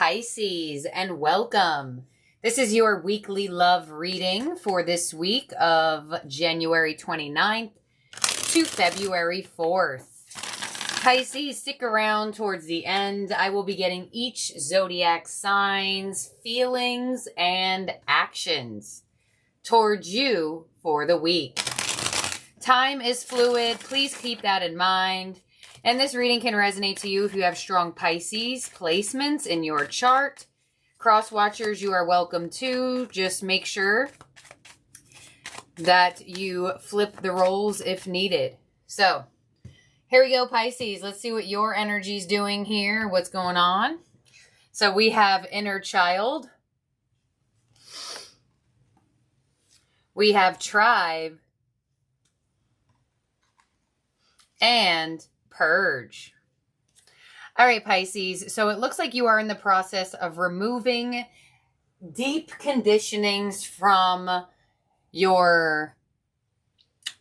Pisces, and welcome. This is your weekly love reading for this week of January 29th to February 4th. Pisces, stick around towards the end. I will be getting each zodiac signs, feelings, and actions towards you for the week. Time is fluid. Please keep that in mind. And this reading can resonate to you if you have strong Pisces placements in your chart. Cross watchers, you are welcome too. Just make sure that you flip the roles if needed. So, here we go, Pisces. Let's see what your energy is doing here. What's going on? So, we have inner child. We have tribe. And purge. All right, Pisces. So it looks like you are in the process of removing deep conditionings from your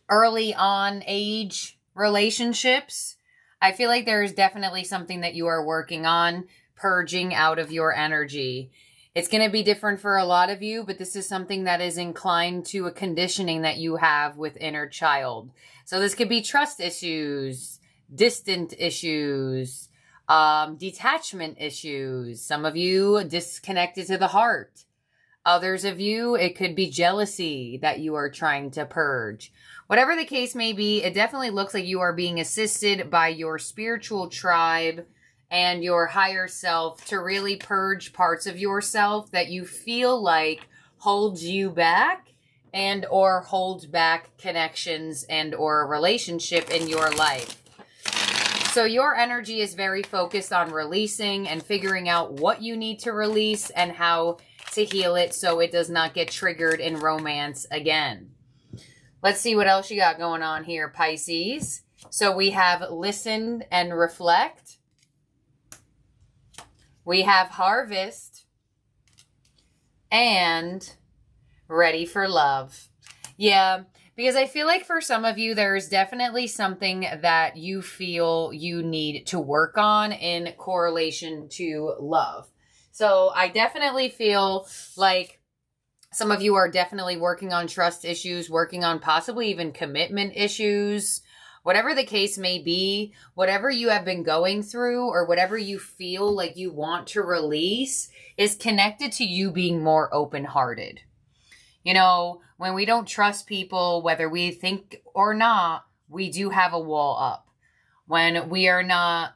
early on age relationships. I feel like there is definitely something that you are working on purging out of your energy. It's going to be different for a lot of you, but this is something that is inclined to a conditioning that you have with inner child. So this could be trust issues, distant issues, detachment issues. Some of you disconnected to the heart. Others of you, it could be jealousy that you are trying to purge. Whatever the case may be, it definitely looks like you are being assisted by your spiritual tribe and your higher self to really purge parts of yourself that you feel like holds you back and or holds back connections and or a relationship in your life. So your energy is very focused on releasing and figuring out what you need to release and how to heal it so it does not get triggered in romance again. Let's see what else you got going on here, Pisces. So we have listened and reflect. We have harvest and ready for love. Yeah. Because I feel like for some of you, there is definitely something that you feel you need to work on in correlation to love. So I definitely feel like some of you are definitely working on trust issues, working on possibly even commitment issues. Whatever the case may be, whatever you have been going through or whatever you feel like you want to release is connected to you being more open-hearted. You know, when we don't trust people, whether we think or not, we do have a wall up. When we are not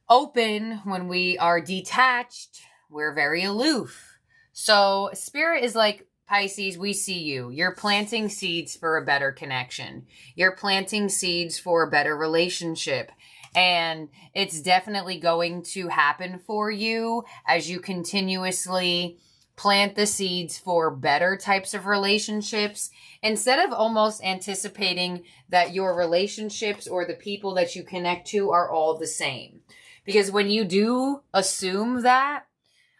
open, when we are detached, we're very aloof. So Spirit is like, Pisces, we see you. You're planting seeds for a better connection. You're planting seeds for a better relationship. And it's definitely going to happen for you as you continuously plant the seeds for better types of relationships instead of almost anticipating that your relationships or the people that you connect to are all the same. Because when you do assume that,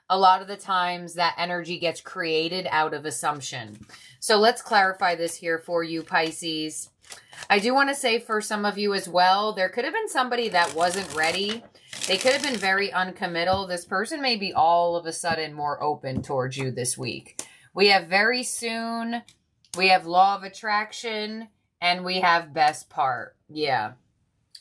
a lot of the times that energy gets created out of assumption. So let's clarify this here for you, Pisces. I do want to say for some of you as well, there could have been somebody that wasn't ready. They could have been very uncommittal. This person may be all of a sudden more open towards you this week. We have very soon, we have law of attraction, and we have best part. Yeah.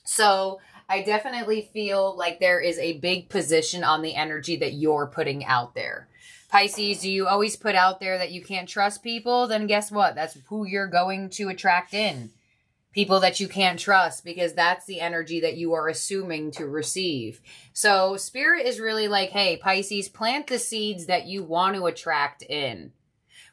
So I definitely feel like there is a big position on the energy that you're putting out there. Pisces, do you always put out there that you can't trust people? Then guess what? That's who you're going to attract in. People that you can't trust, because that's the energy that you are assuming to receive. So Spirit is really like, hey, Pisces, plant the seeds that you want to attract in.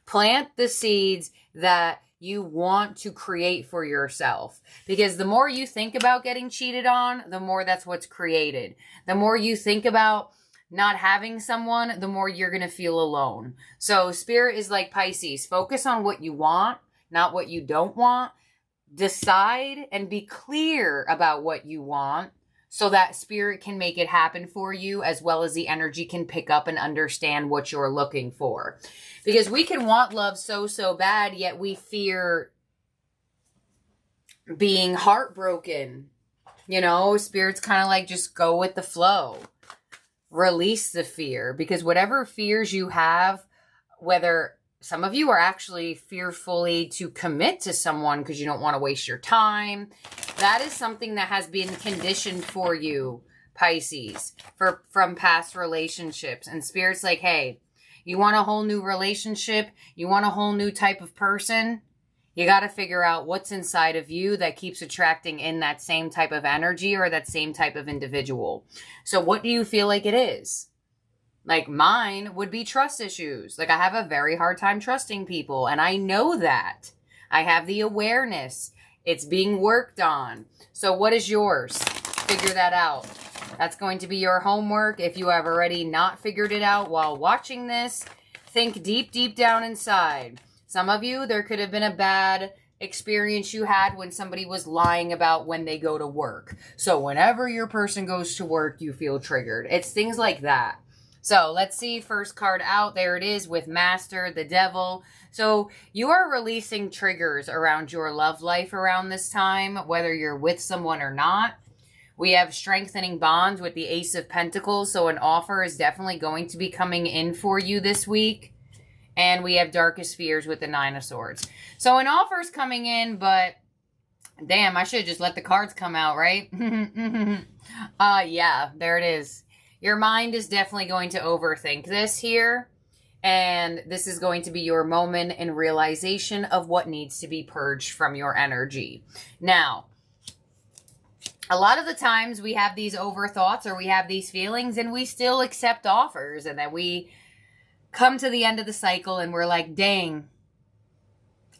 Plant the seeds that you want to create for yourself. Because the more you think about getting cheated on, the more that's what's created. The more you think about not having someone, the more you're going to feel alone. So Spirit is like, Pisces, focus on what you want, not what you don't want. Decide and be clear about what you want so that Spirit can make it happen for you, as well as the energy can pick up and understand what you're looking for. Because we can want love so bad, yet we fear being heartbroken. You know, Spirit's kind of like, just go with the flow. release the fear, because whatever fears you have, whether some of you are actually fearfully to commit to someone because you don't want to waste your time, that is something that has been conditioned for you, Pisces, from past relationships. And Spirit's like, hey, you want a whole new relationship? You want a whole new type of person? You got to figure out what's inside of you that keeps attracting in that same type of energy or that same type of individual. So what do you feel like it is? Like mine would be trust issues. Like I have a very hard time trusting people, and I know that. I have the awareness. It's being worked on. So what is yours? Figure that out. That's going to be your homework. If you have already not figured it out while watching this, think deep, deep down inside. Some of you, there could have been a bad experience you had when somebody was lying about when they go to work. So whenever your person goes to work, you feel triggered. It's things like that. So let's see, first card out. There it is with Master, the Devil. So you are releasing triggers around your love life around this time, whether you're with someone or not. We have strengthening bonds with the Ace of Pentacles. So an offer is definitely going to be coming in for you this week. And we have darkest fears with the Nine of Swords. So an offer's coming in, but damn, I should have just let the cards come out, right? Yeah, there it is. Your mind is definitely going to overthink this here. And this is going to be your moment in realization of what needs to be purged from your energy. Now, a lot of the times we have these overthoughts or we have these feelings and we still accept offers, and then we come to the end of the cycle and we're like, dang,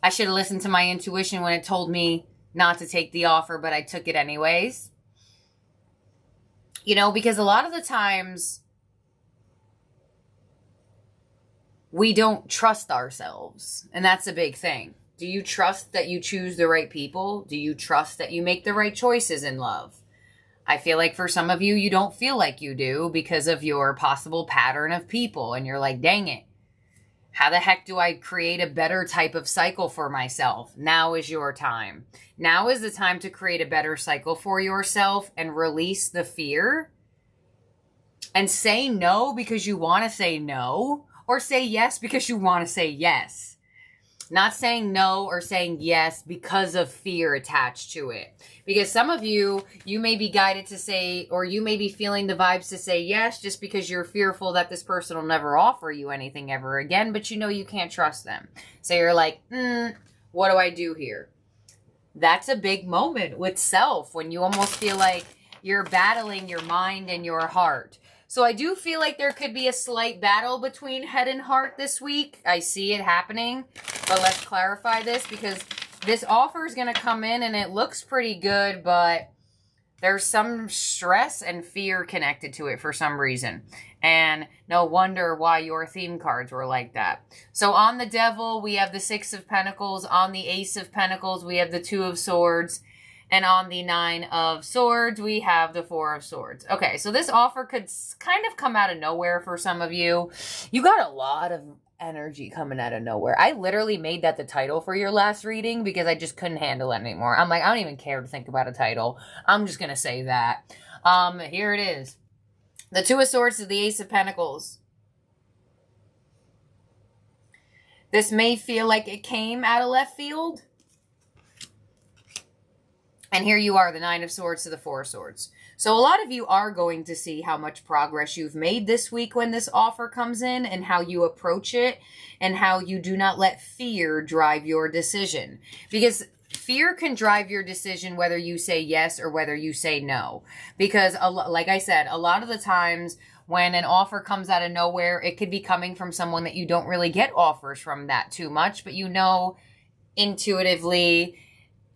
I should have listened to my intuition when it told me not to take the offer, but I took it anyways. You know, because a lot of the times we don't trust ourselves, and that's a big thing. Do you trust that you choose the right people? Do you trust that you make the right choices in love? I feel like for some of you, you don't feel like you do because of your possible pattern of people. And you're like, dang it. How the heck do I create a better type of cycle for myself? Now is your time. Now is the time to create a better cycle for yourself and release the fear. And say no because you want to say no. Or say yes because you want to say yes. Not saying no or saying yes because of fear attached to it. Because some of you, you may be guided to say, or you may be feeling the vibes to say yes just because you're fearful that this person will never offer you anything ever again, but you know you can't trust them. So you're like, what do I do here? That's a big moment with self when you almost feel like you're battling your mind and your heart. So I do feel like there could be a slight battle between head and heart this week. I see it happening, but let's clarify this because this offer is going to come in and it looks pretty good, but there's some stress and fear connected to it for some reason. And no wonder why your theme cards were like that. So on the Devil, we have the Six of Pentacles. On the Ace of Pentacles, we have the Two of Swords. And on the Nine of Swords, we have the Four of Swords. Okay, so this offer could kind of come out of nowhere for some of you. You got a lot of energy coming out of nowhere. I literally made that the title for your last reading because I just couldn't handle it anymore. I'm like, I don't even care to think about a title. I'm just going to say that. Here it is. The Two of Swords is the Ace of Pentacles. This may feel like it came out of left field. And here you are, the Nine of Swords to the Four of Swords. So a lot of you are going to see how much progress you've made this week when this offer comes in and how you approach it and how you do not let fear drive your decision. Because fear can drive your decision whether you say yes or whether you say no. Because like I said, a lot of the times when an offer comes out of nowhere, it could be coming from someone that you don't really get offers from that too much, but you know intuitively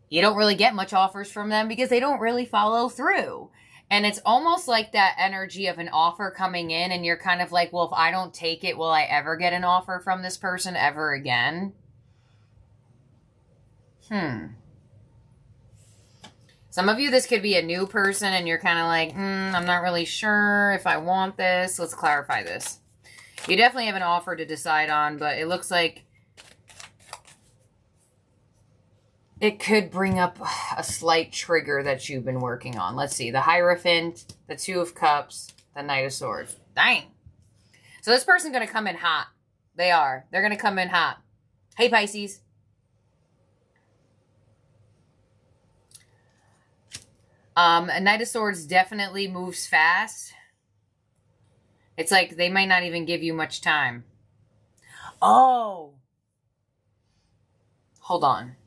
you don't really get much offers from them because they don't really follow through. And it's almost like that energy of an offer coming in and you're kind of like, well, if I don't take it, will I ever get an offer from this person ever again? Some of you, this could be a new person and you're kind of like, I'm not really sure if I want this. Let's clarify this. You definitely have an offer to decide on, but it looks like it could bring up a slight trigger that you've been working on. Let's see. The Hierophant, the Two of Cups, the Knight of Swords. Dang. So this person's going to come in hot. They are. They're going to come in hot. Hey, Pisces. A Knight of Swords definitely moves fast. It's like they might not even give you much time. Oh. Hold on.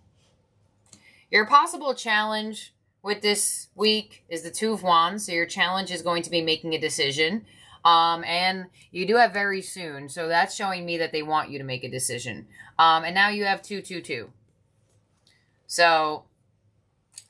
Your possible challenge with this week is the Two of Wands. So your challenge is going to be making a decision. And you do have very soon. So that's showing me that they want you to make a decision. And now you have 222. So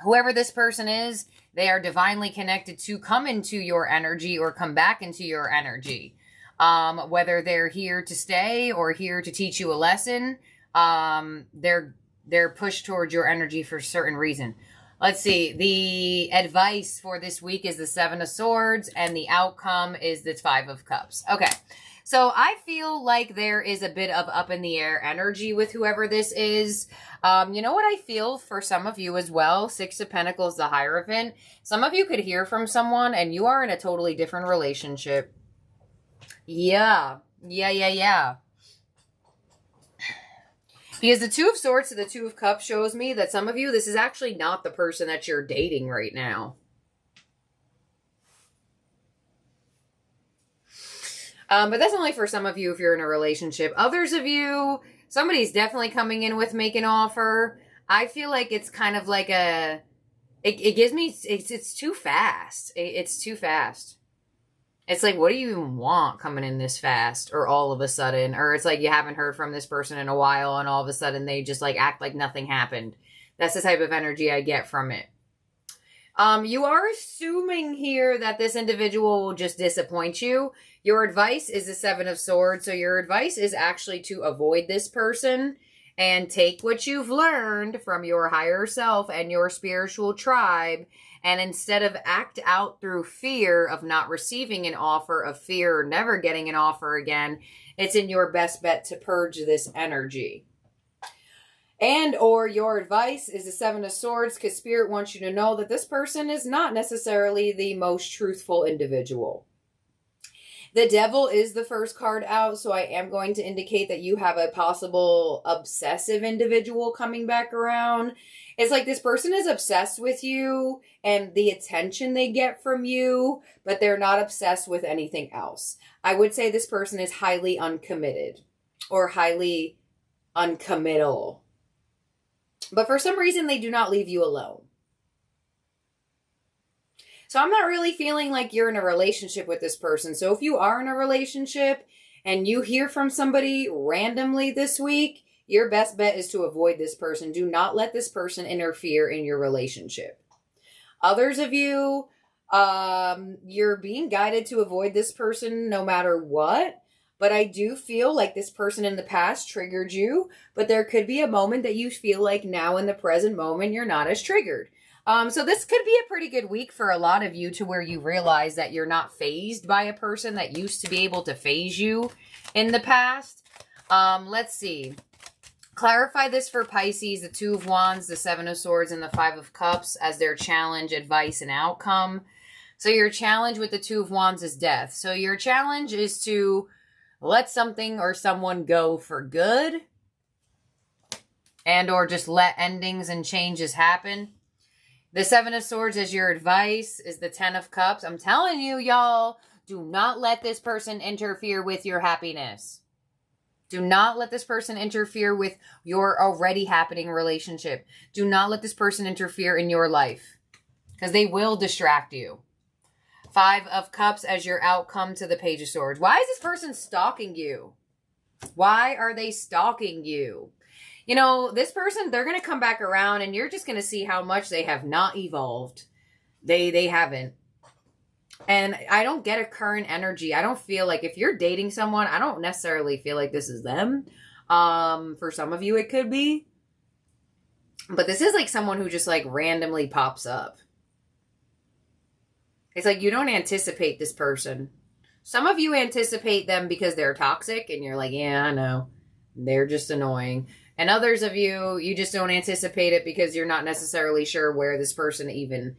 whoever this person is, they are divinely connected to come into your energy or come back into your energy. Whether they're here to stay or here to teach you a lesson, they're pushed towards your energy for a certain reason. Let's see. The advice for this week is the Seven of Swords, and the outcome is the Five of Cups. Okay. So I feel like there is a bit of up in the air energy with whoever this is. You know what I feel for some of you as well? Six of Pentacles, the Hierophant. Some of you could hear from someone and you are in a totally different relationship. Yeah. Because the Two of Swords to the Two of Cups shows me that some of you, this is actually not the person that you're dating right now. But that's only for some of you if you're in a relationship. Others of you, somebody's definitely coming in with make an offer. I feel like it's kind of like a... It gives me... It's too fast. It's too fast. It's like, what do you even want coming in this fast? Or all of a sudden? Or it's like you haven't heard from this person in a while and all of a sudden they just like act like nothing happened. That's the type of energy I get from it. You are assuming here that this individual will just disappoint you. Your advice is the Seven of Swords. So your advice is actually to avoid this person and take what you've learned from your higher self and your spiritual tribe. And instead of act out through fear of not receiving an offer, of fear or never getting an offer again, it's in your best bet to purge this energy. And or your advice is the Seven of Swords because Spirit wants you to know that this person is not necessarily the most truthful individual. The Devil is the first card out, so I am going to indicate that you have a possible obsessive individual coming back around. It's like this person is obsessed with you and the attention they get from you, but they're not obsessed with anything else. I would say this person is highly uncommitted or highly uncommittal. But for some reason, they do not leave you alone. So I'm not really feeling like you're in a relationship with this person. So if you are in a relationship and you hear from somebody randomly this week, your best bet is to avoid this person. Do not let this person interfere in your relationship. Others of you, you're being guided to avoid this person no matter what. But I do feel like this person in the past triggered you. But there could be a moment that you feel like now in the present moment, you're not as triggered. So this could be a pretty good week for a lot of you to where you realize that you're not fazed by a person that used to be able to faze you in the past. Let's see. Clarify this for Pisces, the Two of Wands, the Seven of Swords, and the Five of Cups as their challenge, advice, and outcome. So your challenge with the Two of Wands is death. So your challenge is to let something or someone go for good and or just let endings and changes happen. The Seven of Swords as your advice is the Ten of Cups. I'm telling you, y'all, do not let this person interfere with your happiness. Do not let this person interfere with your already happening relationship. Do not let this person interfere in your life because they will distract you. Five of Cups as your outcome to the Page of Swords. Why is this person stalking you? Why are they stalking you? You know, this person, they're going to come back around and you're just going to see how much they have not evolved. They haven't. And I don't get a current energy. I don't feel like if you're dating someone, I don't necessarily feel like this is them. For some of you, it could be. But this is like someone who just like randomly pops up. It's like you don't anticipate this person. Some of you anticipate them because they're toxic and you're like, yeah, I know. They're just annoying. And others of you, you just don't anticipate it because you're not necessarily sure where this person even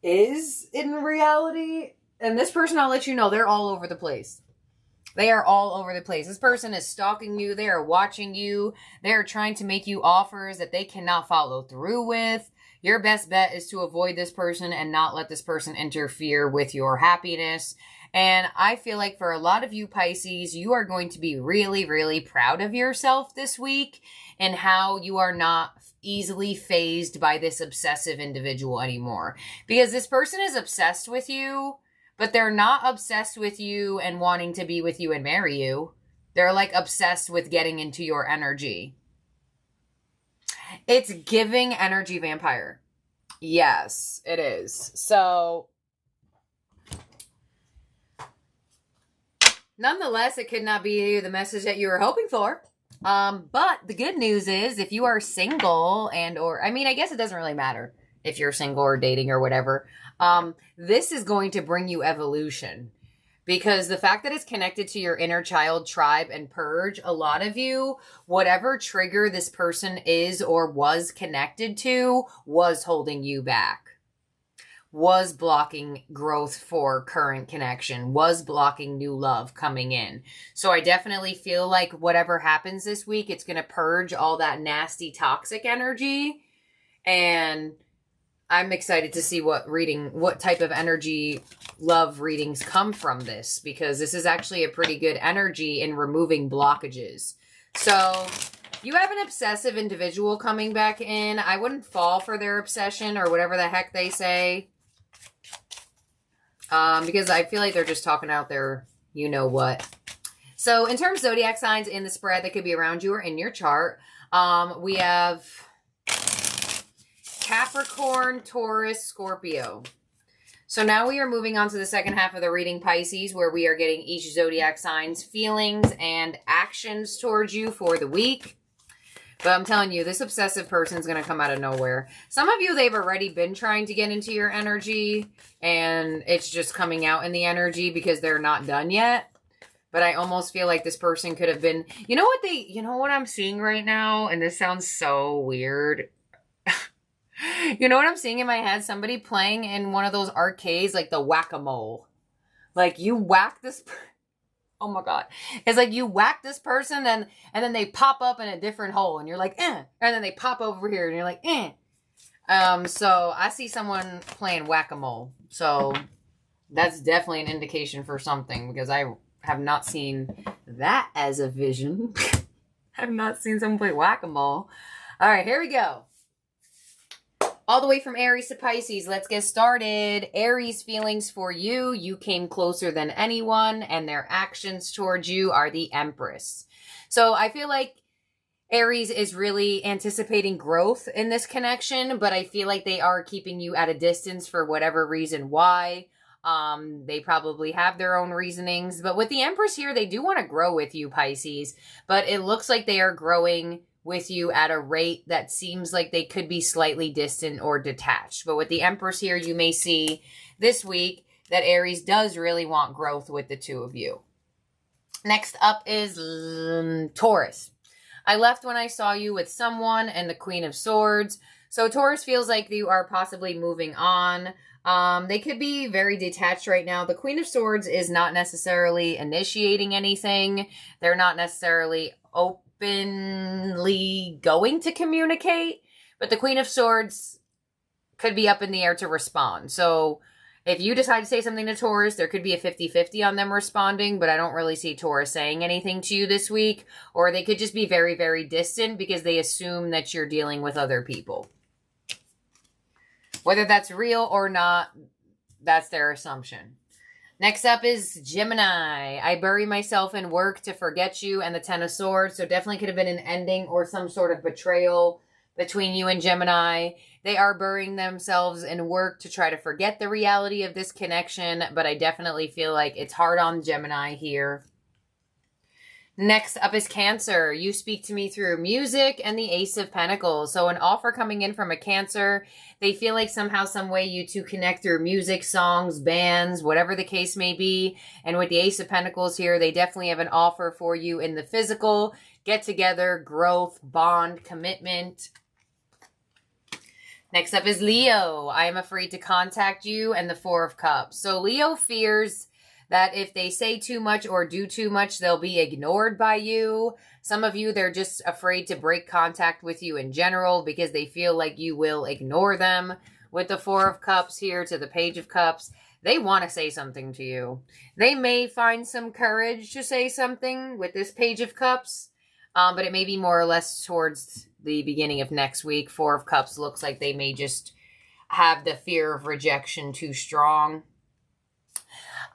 is in reality. And this person, I'll let you know, they're all over the place. They are all over the place. This person is stalking you. They are watching you. They are trying to make you offers that they cannot follow through with. Your best bet is to avoid this person and not let this person interfere with your happiness. And I feel like for a lot of you Pisces, you are going to be really, really proud of yourself this week and how you are not easily fazed by this obsessive individual anymore. Because this person is obsessed with you, but they're not obsessed with you and wanting to be with you and marry you. They're like obsessed with getting into your energy. It's giving energy vampire. Yes, it is. So, nonetheless, it could not be the message that you were hoping for. But the good news is if you are single I guess it doesn't really matter if you're single or dating or whatever. This is going to bring you evolution. Because the fact that it's connected to your inner child, tribe, and purge, a lot of you, whatever trigger this person is or was connected to, was holding you back. Was blocking growth for current connection. Was blocking new love coming in. So I definitely feel like whatever happens this week, it's going to purge all that nasty, toxic energy. And I'm excited to see what type of energy love readings come from this, because this is actually a pretty good energy in removing blockages. So you have an obsessive individual coming back in. I wouldn't fall for their obsession or whatever the heck they say. Because I feel like they're just talking out their you know what. So in terms of zodiac signs in the spread that could be around you or in your chart, we have Capricorn, Taurus, Scorpio. So now we are moving on to the second half of the reading, Pisces, where we are getting each zodiac sign's feelings and actions towards you for the week. But I'm telling you, this obsessive person is going to come out of nowhere. Some of you, they've already been trying to get into your energy, and it's just coming out in the energy because they're not done yet. But I almost feel like this person could have been, you know what I'm seeing right now? And this sounds so weird. You know what I'm seeing in my head? Somebody playing in one of those arcades, like the whack-a-mole. Like you whack this, oh my God. It's like you whack this person and then they pop up in a different hole and you're like, eh. And then they pop over here and you're like, eh. So I see someone playing whack-a-mole. So that's definitely an indication for something, because I have not seen that as a vision. I've not seen someone play whack-a-mole. All right, here we go. All the way from Aries to Pisces, let's get started. Aries feelings for you. You came closer than anyone, and their actions towards you are the Empress. So I feel like Aries is really anticipating growth in this connection, but I feel like they are keeping you at a distance for whatever reason why. They probably have their own reasonings, but with the Empress here, they do want to grow with you, Pisces, but it looks like they are growing with you at a rate that seems like they could be slightly distant or detached. But with the Empress here, you may see this week that Aries does really want growth with the two of you. Next up is Taurus. I left when I saw you with someone and the Queen of Swords. So Taurus feels like you are possibly moving on. They could be very detached right now. The Queen of Swords is not necessarily initiating anything. They're not necessarily openly going to communicate, but the Queen of Swords could be up in the air to respond. So if you decide to say something to Taurus, there could be a 50-50 on them responding, but I don't really see Taurus saying anything to you this week. Or they could just be very, very distant because they assume that you're dealing with other people. Whether that's real or not, that's their assumption. Next up is Gemini. I bury myself in work to forget you, and the Ten of Swords. So definitely could have been an ending or some sort of betrayal between you and Gemini. They are burying themselves in work to try to forget the reality of this connection, but I definitely feel like it's hard on Gemini here. Next up is Cancer. You speak to me through music and the Ace of Pentacles. So an offer coming in from a Cancer. They feel like somehow, some way you two connect through music, songs, bands, whatever the case may be. And with the Ace of Pentacles here, they definitely have an offer for you in the physical, get together, growth, bond, commitment. Next up is Leo. I am afraid to contact you, and the Four of Cups. So Leo fears that if they say too much or do too much, they'll be ignored by you. Some of you, they're just afraid to break contact with you in general because they feel like you will ignore them. With the Four of Cups here to the Page of Cups, they want to say something to you. They may find some courage to say something with this Page of Cups, but it may be more or less towards the beginning of next week. Four of Cups looks like they may just have the fear of rejection too strong.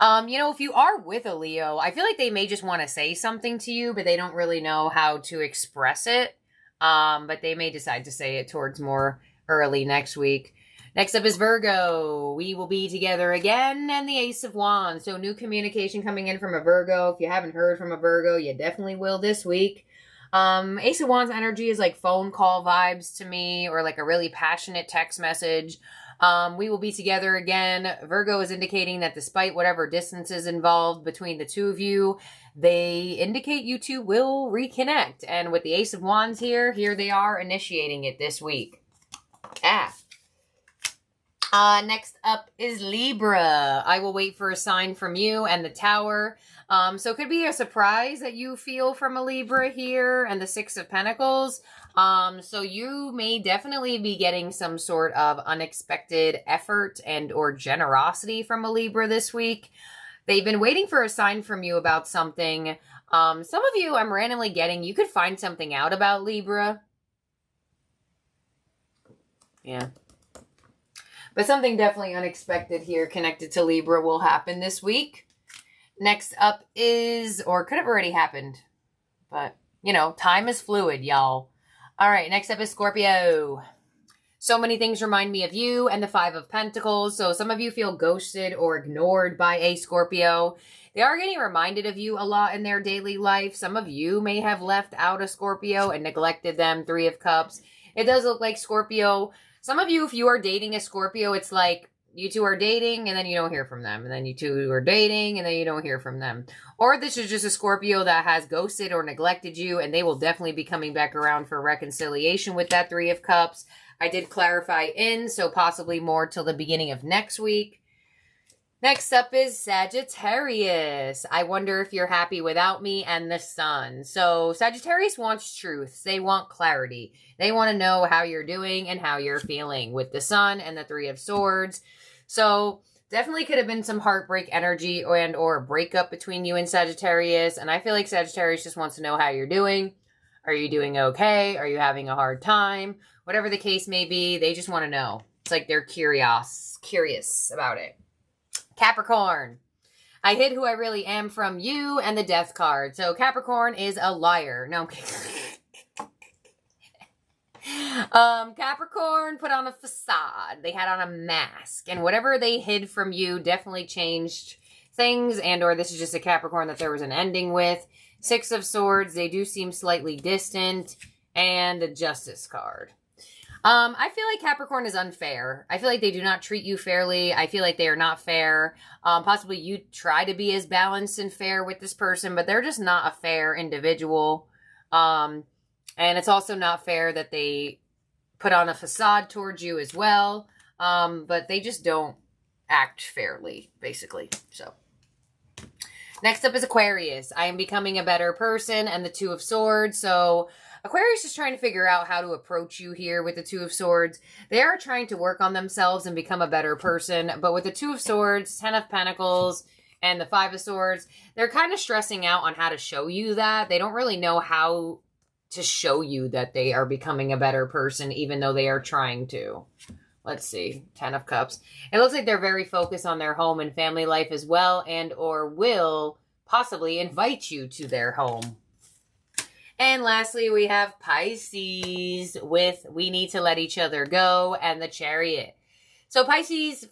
You know, if you are with a Leo, I feel like they may just want to say something to you, but they don't really know how to express it. But they may decide to say it towards more early next week. Next up is Virgo. We will be together again, and the Ace of Wands. So new communication coming in from a Virgo. If you haven't heard from a Virgo, you definitely will this week. Ace of Wands energy is like phone call vibes to me, or like a really passionate text message. We will be together again. Virgo is indicating that despite whatever distance is involved between the two of you, they indicate you two will reconnect. And with the Ace of Wands here they are initiating it this week. Next up is Libra. I will wait for a sign from you, and the Tower. So it could be a surprise that you feel from a Libra here, and the Six of Pentacles. So you may definitely be getting some sort of unexpected effort and or generosity from a Libra this week. They've been waiting for a sign from you about something. Some of you I'm randomly getting, you could find something out about Libra. Yeah. But something definitely unexpected here connected to Libra will happen this week. Next up is, or could have already happened, but, you know, time is fluid, y'all. All right, next up is Scorpio. So many things remind me of you and the Five of Pentacles. So some of you feel ghosted or ignored by a Scorpio. They are getting reminded of you a lot in their daily life. Some of you may have left out a Scorpio and neglected them. Three of Cups. It does look like Scorpio. Some of you, if you are dating a Scorpio, it's like you two are dating and then you don't hear from them. And then you two are dating and then you don't hear from them. Or this is just a Scorpio that has ghosted or neglected you, and they will definitely be coming back around for reconciliation with that Three of Cups. I did clarify so possibly more till the beginning of next week. Next up is Sagittarius. I wonder if you're happy without me, and the Sun. So Sagittarius wants truth. They want clarity. They want to know how you're doing and how you're feeling with the Sun and the Three of Swords. So definitely could have been some heartbreak energy and or breakup between you and Sagittarius. And I feel like Sagittarius just wants to know how you're doing. Are you doing okay? Are you having a hard time? Whatever the case may be, they just want to know. It's like they're curious about it. Capricorn. I hid who I really am from you, and the Death card. So Capricorn is a liar. No, I'm kidding. Capricorn put on a facade. They had on a mask, and whatever they hid from you definitely changed things, and or this is just a Capricorn that there was an ending with. Six of Swords. They do seem slightly distant, and the Justice card. I feel like Capricorn is unfair. I feel like they do not treat you fairly. I feel like they are not fair. Possibly you try to be as balanced and fair with this person, but they're just not a fair individual. And it's also not fair that they put on a facade towards you as well. But they just don't act fairly, basically. So next up is Aquarius. I am becoming a better person, and the Two of Swords. So Aquarius is trying to figure out how to approach you here with the Two of Swords. They are trying to work on themselves and become a better person. But with the Two of Swords, Ten of Pentacles, and the Five of Swords, they're kind of stressing out on how to show you that. They don't really know how to show you that they are becoming a better person, even though they are trying to. Let's see. Ten of Cups. It looks like they're very focused on their home and family life as well, and or will possibly invite you to their home. And lastly, we have Pisces with We Need to Let Each Other Go and the Chariot. So Pisces,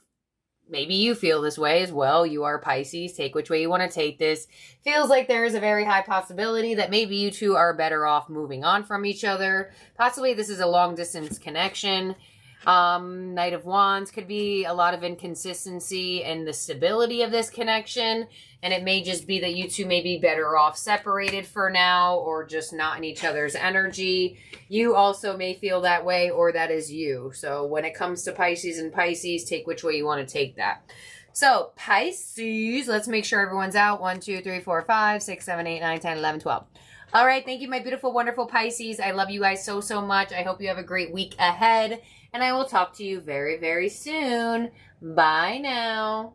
maybe you feel this way as well. You are Pisces. Take which way you want to take this. Feels like there is a very high possibility that maybe you two are better off moving on from each other. Possibly this is a long distance connection. Knight of Wands could be a lot of inconsistency in the stability of this connection. And it may just be that you two may be better off separated for now, or just not in each other's energy. You also may feel that way, or that is you. So when it comes to Pisces and Pisces, take which way you want to take that. So Pisces, let's make sure everyone's out. 1, 2, 3, 4, 5, 6, 7, 8, 9, 10, 11, 12. All right. Thank you, my beautiful, wonderful Pisces. I love you guys so, so much. I hope you have a great week ahead. And I will talk to you very, very soon. Bye now.